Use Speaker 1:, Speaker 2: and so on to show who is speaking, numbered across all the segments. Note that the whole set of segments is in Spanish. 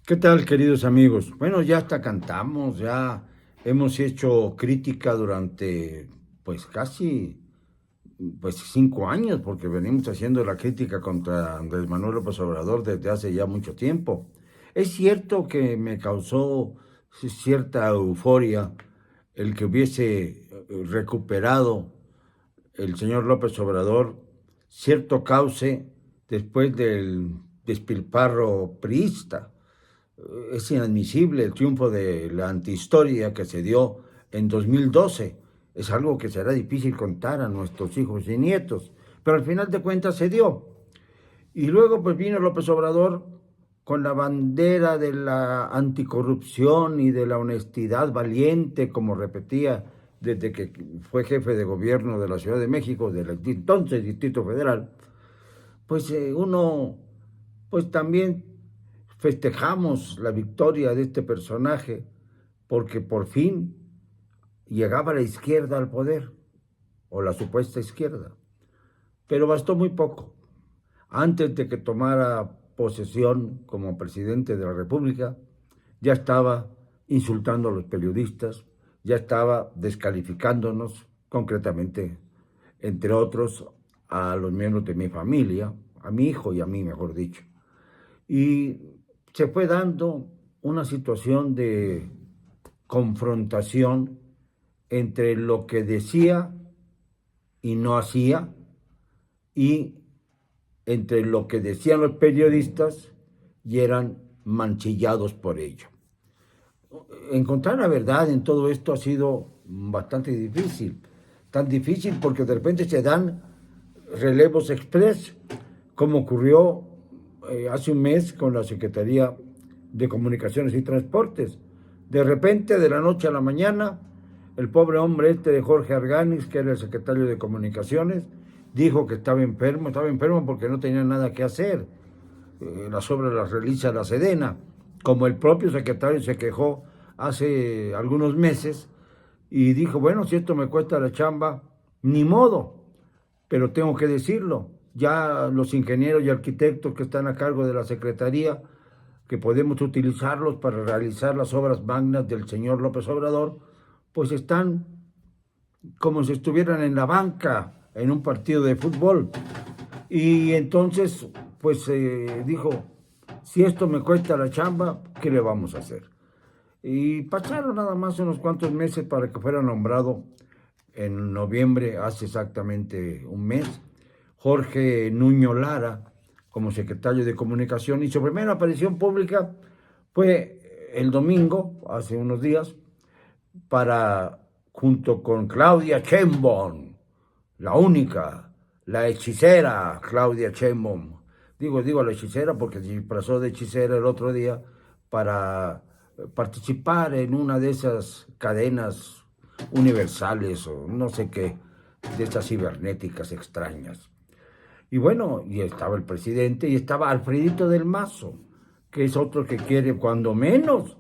Speaker 1: ¿Qué tal, queridos amigos? Bueno, ya hasta cantamos, ya hemos hecho crítica durante, pues casi, pues 5 años, porque venimos haciendo la crítica contra Andrés Manuel López Obrador desde hace ya mucho tiempo. Es cierto que me causó cierta euforia el que hubiese recuperado el señor López Obrador cierto cauce después del despilfarro priista. Es inadmisible el triunfo de la antihistoria que se dio en 2012. Es algo que será difícil contar a nuestros hijos y nietos, pero al final de cuentas se dio. Y luego pues vino López Obrador con la bandera de la anticorrupción y de la honestidad valiente, como repetía desde que fue jefe de gobierno de la Ciudad de México, del entonces Distrito Federal. Pues uno pues también festejamos la victoria de este personaje porque por fin llegaba la izquierda al poder, o la supuesta izquierda. Pero bastó muy poco. Antes de que tomara posesión como presidente de la República, ya estaba insultando a los periodistas, ya estaba descalificándonos, concretamente, entre otros, a los miembros de mi familia, a mi hijo y a mí, mejor dicho. Y se fue dando una situación de confrontación entre lo que decía y no hacía y entre lo que decían los periodistas y eran manchillados por ello. Encontrar la verdad en todo esto ha sido bastante difícil, tan difícil porque de repente se dan relevos express, como ocurrió hace un mes con la Secretaría de Comunicaciones y Transportes. De repente, de la noche a la mañana, el pobre hombre de Jorge Arganis, que era el secretario de Comunicaciones, dijo que estaba enfermo porque no tenía nada que hacer. Las obras las realiza la Sedena, como el propio secretario se quejó hace algunos meses y dijo, bueno, si esto me cuesta la chamba, ni modo, pero tengo que decirlo. Ya los ingenieros y arquitectos que están a cargo de la Secretaría, que podemos utilizarlos para realizar las obras magnas del señor López Obrador, pues están como si estuvieran en la banca en un partido de fútbol. Y entonces, pues dijo, si esto me cuesta la chamba, ¿qué le vamos a hacer? Y pasaron nada más unos cuantos meses para que fuera nombrado en noviembre, hace exactamente un mes, Jorge Nuño Lara como secretario de Comunicación, y su primera aparición pública fue el domingo, hace unos días, para, junto con Claudia Sheinbaum, la única, la hechicera Claudia Sheinbaum. Digo la hechicera porque se disfrazó de hechicera el otro día para participar en una de esas cadenas universales o no sé qué, de esas cibernéticas extrañas. Y bueno, y estaba el presidente y estaba Alfredito del Mazo, que es otro que quiere cuando menos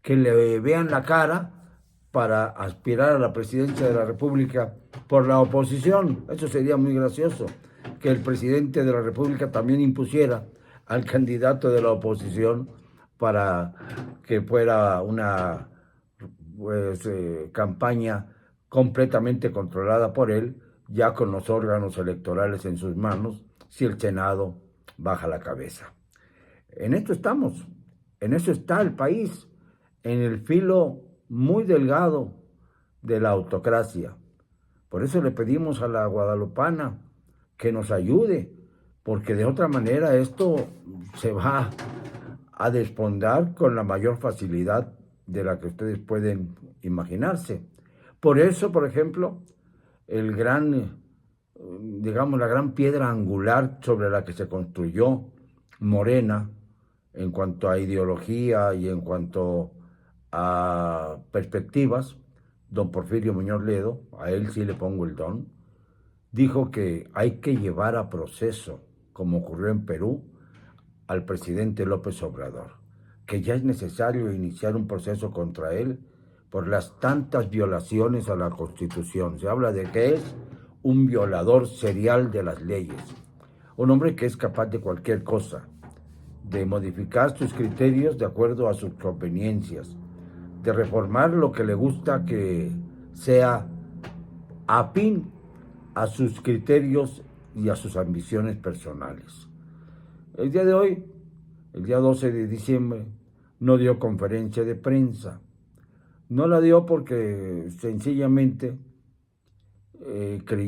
Speaker 1: que le vean la cara para aspirar a la presidencia de la República por la oposición. Eso sería muy gracioso, que el presidente de la República también impusiera al candidato de la oposición para que fuera una pues, campaña completamente controlada por él, ya con los órganos electorales en sus manos, si el Senado baja la cabeza. En esto estamos, en eso está el país, en el filo muy delgado de la autocracia. Por eso le pedimos a la guadalupana que nos ayude, porque de otra manera esto se va a desfondar con la mayor facilidad de la que ustedes pueden imaginarse. Por eso, por ejemplo, digamos, la gran piedra angular sobre la que se construyó Morena en cuanto a ideología y en cuanto a perspectivas, don Porfirio Muñoz Ledo, a él sí le pongo el don, dijo que hay que llevar a proceso, como ocurrió en Perú, al presidente López Obrador, que ya es necesario iniciar un proceso contra él por las tantas violaciones a la Constitución. Se habla de que es un violador serial de las leyes, un hombre que es capaz de cualquier cosa, de modificar sus criterios de acuerdo a sus conveniencias, de reformar lo que le gusta que sea afín a sus criterios y a sus ambiciones personales. El día de hoy, el día 12 de diciembre, no dio conferencia de prensa. No la dio porque sencillamente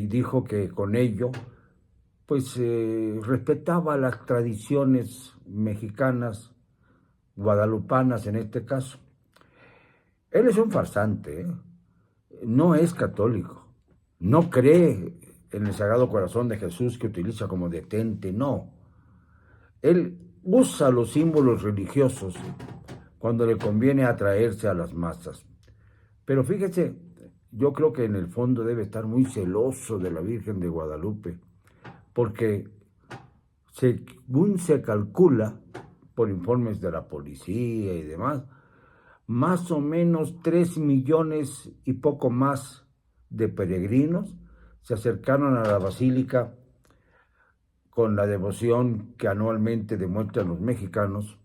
Speaker 1: dijo que con ello pues respetaba las tradiciones mexicanas, guadalupanas en este caso. Él es un farsante, ¿eh? No es católico, no cree en el Sagrado Corazón de Jesús que utiliza como detente, no. Él usa los símbolos religiosos cuando le conviene atraerse a las masas. Pero fíjese, yo creo que en el fondo debe estar muy celoso de la Virgen de Guadalupe, porque según se calcula por informes de la policía y demás, más o menos 3 millones y poco más de peregrinos se acercaron a la basílica con la devoción que anualmente demuestran los mexicanos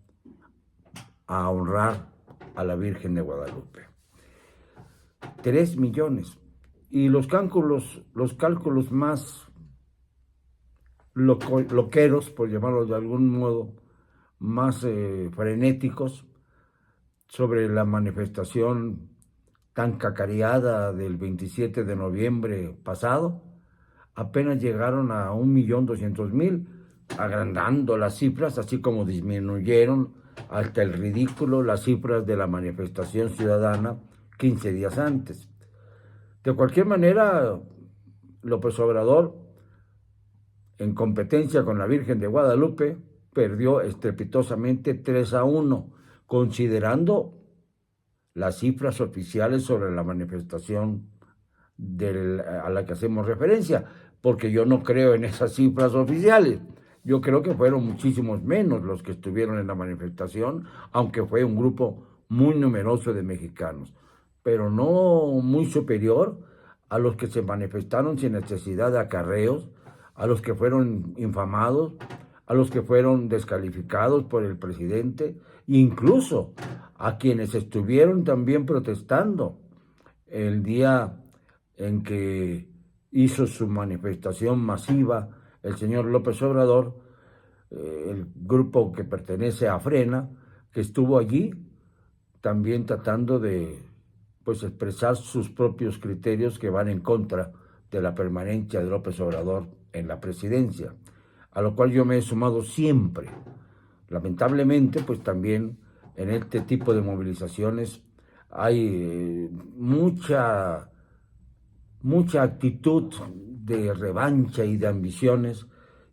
Speaker 1: a honrar a la Virgen de Guadalupe. 3 millones. Y los cálculos más loqueros, por llamarlo de algún modo, más frenéticos, sobre la manifestación tan cacareada del 27 de noviembre pasado, apenas llegaron a 1.200.000, agrandando las cifras, así como disminuyeron hasta el ridículo las cifras de la manifestación ciudadana 15 días antes. De cualquier manera, López Obrador, en competencia con la Virgen de Guadalupe, perdió estrepitosamente 3-1, considerando las cifras oficiales sobre la manifestación a la que hacemos referencia, porque yo no creo en esas cifras oficiales. Yo creo que fueron muchísimos menos los que estuvieron en la manifestación, aunque fue un grupo muy numeroso de mexicanos, pero no muy superior a los que se manifestaron sin necesidad de acarreos, a los que fueron infamados, a los que fueron descalificados por el presidente, e incluso a quienes estuvieron también protestando el día en que hizo su manifestación masiva el señor López Obrador, el grupo que pertenece a Frena, que estuvo allí también tratando de pues expresar sus propios criterios que van en contra de la permanencia de López Obrador en la presidencia, a lo cual yo me he sumado siempre. Lamentablemente, pues también en este tipo de movilizaciones hay mucha actitud de revancha y de ambiciones,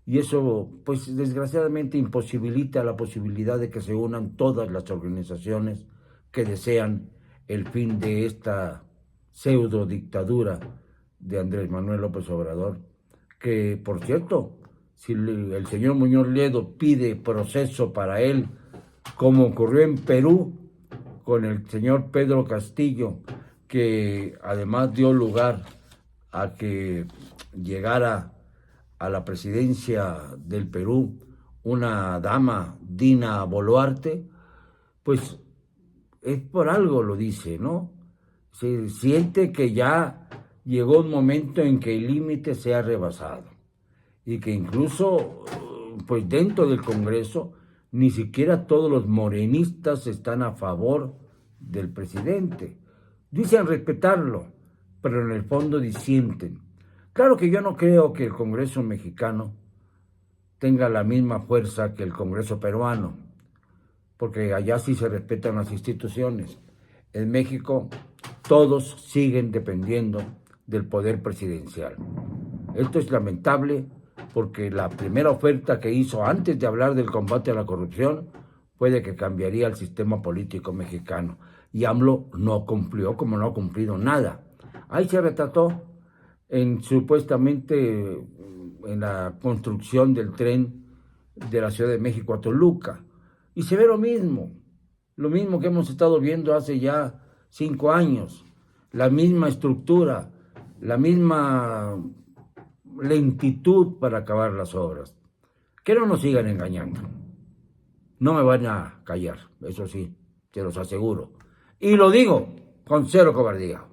Speaker 1: y eso pues desgraciadamente imposibilita la posibilidad de que se unan todas las organizaciones que desean el fin de esta pseudo dictadura de Andrés Manuel López Obrador, que por cierto, si el señor Muñoz Ledo pide proceso para él, como ocurrió en Perú con el señor Pedro Castillo, que además dio lugar a que llegara a la presidencia del Perú una dama, Dina Boluarte, pues es por algo lo dice, ¿no? Se siente que ya llegó un momento en que el límite se ha rebasado y que incluso, pues dentro del Congreso, ni siquiera todos los morenistas están a favor del presidente. Dicen respetarlo, pero en el fondo disienten. Claro que yo no creo que el Congreso mexicano tenga la misma fuerza que el Congreso peruano, porque allá sí se respetan las instituciones. En México todos siguen dependiendo del poder presidencial. Esto es lamentable porque la primera oferta que hizo antes de hablar del combate a la corrupción fue de que cambiaría el sistema político mexicano. Y AMLO no cumplió, como no ha cumplido nada. Ahí se retrató supuestamente en la construcción del tren de la Ciudad de México a Toluca. Y se ve lo mismo que hemos estado viendo hace ya 5 años, la misma estructura, la misma lentitud para acabar las obras. Que no nos sigan engañando. no me van a callar, eso sí, te los aseguro. Y lo digo con cero cobardía.